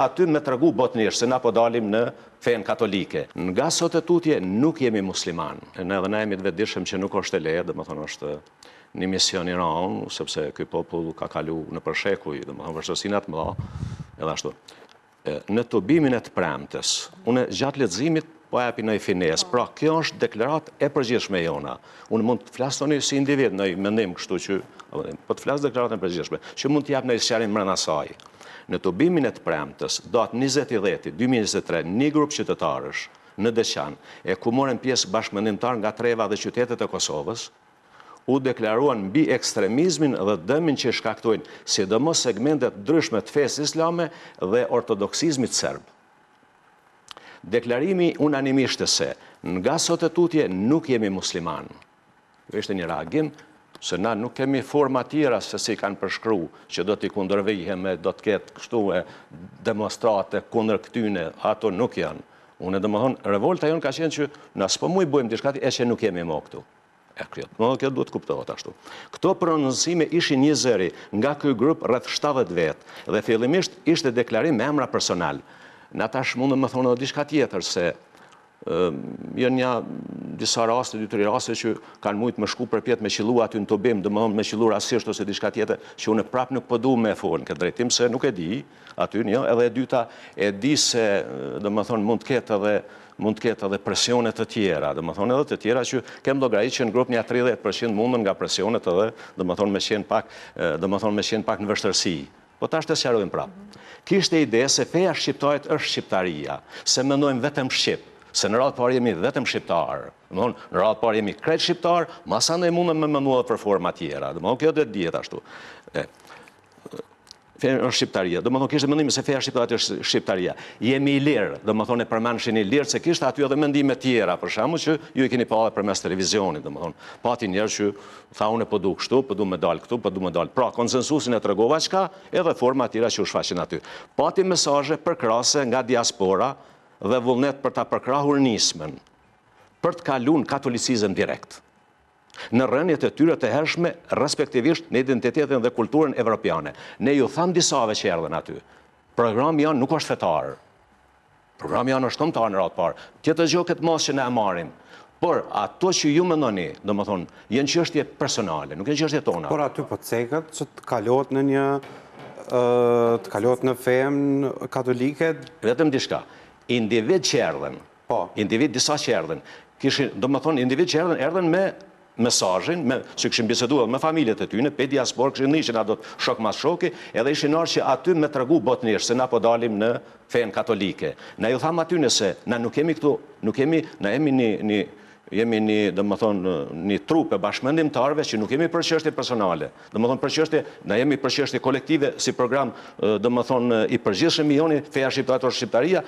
aty me tregu botnisht se na po dalim në fen katolike. Nga sot e tutje nuk jemi musliman. Ne edhe na jemi të vetëdijshëm që nuk është e lehtë, domethënë është një mision i rënd, sepse ky popull ka kalu në përshekuj, domethënë vështirësinë të mëdha, edhe ashtu. Në tubimin e të premtes, unë gjatë leximit po japi në fines. Pra, kjo është deklarat e përgjithshme jona. Unë mund të flas tani si individ, në mendim kështu që, po të flas deklaratën e përgjithshme, që mund të jap në sqarim brenda saj. Në tubimin e të premtes, datë 20/10/2023, një grup qytetarësh në Deçan, ku morën pjesë bashkëmendimtar nga treva dhe qytetet e Kosovës, u deklaruan mbi ekstremizmin dhe dëmin që shkaktojnë sidomos segmentet ndryshme të fesë islame dhe ortodoksizmit serb. Deklarimi unanimisht se nga sot e tutje nuk jemi musliman. Kjo ishte një reagim se na nuk kemi forma tjera se si kanë përshkru që do t'i kundërvejheme, do t'ket kështu e demonstrate kundër këtyne, ato nuk janë. Unë dhe më thonë, revolta jonë ka qenë që na s'po mu i bujmë dishkati e që nuk jemi mo këtu. Kjo duhet kuptohet ashtu. Këto prononcime ishin një zëri nga ky grup rreth 70 vetë dhe fillimisht ishte deklarim me emra personal. Në tash mundën më thonë edhe diçka tjetër se janë disa raste, 2-3 raste që kanë mujtë më shku përpjet me qillu aty në tubim, domethënë me qillu rastisht ose diçka tjetër që unë prap nuk po du me folën këtë drejtim se nuk e di aty një, edhe e dyta e di se domethënë mund të ketë edhe presionet të tjera, domethënë edhe të tjera që kem llogarit që në grup një 30% mundën nga presionet edhe domethënë me qenë pak në vështirësi. Po tash të sqarojmë prap. Kishte ide se feja shqiptarit është shqiptaria, se mendojmë vetëm shqip, se në radhë parë jemi vetëm shqiptar. Domethënë në radhë parë jemi krejt shqiptar, masandej mundem me menduar për forma tjera. Domethënë kjo do të dihet ashtu. Feja është shqiptaria. Domethënë kishte mendimin se feja shqiptarit është shqiptaria. Jemi i lirë, domethënë e përmendshin i lirë se kishte aty edhe mendime tjera, për shembull që ju e keni parë përmes televizionit, domethënë. Pati njerëz që tha unë po du kështu, po du me dal këtu, po du me dal. Pra, konsensusin e tregova çka, edhe forma tjera që u shfaqin aty. Pati mesazhe përkrahase nga diaspora dhe vullnet për ta përkrahur nismën, për të kaluar katolicizëm direkt në rënjet e tyre të hershme, respektivisht në identitetin dhe kulturën evropiane. Ne ju tham disave që erdhen aty. Programi janë nuk është fetar. Programi janë është kombëtar në radhë parë. Tjetër gjë këtë mos që ne e marrim. Por ato që ju mendoni, domethënë, janë çështje personale, nuk janë çështje tona. Por aty po cekët që të kalohet në një të kalohet në fenë katolike. Vetëm diçka. Individ që erdhen. Po. Individ disa që erdhen. Kishin, domethënë, individ që erdhen me mesazhin, që këshin biseduar me familjet e tyne, pe diaspor, këshin nishin ato shok mas shoki, edhe ishin arë që aty me tregu botnisht, se na po dalim në fenë katolike. Na ju tham aty nëse, na nuk kemi këtu, na jemi një trupe bashkëmendimtarëve që nuk jemi për çështje personale. Domethënë për çështje, na jemi për çështje kolektive si program, domethënë i përgjithshëm joni feja shqiptare është shqiptaria,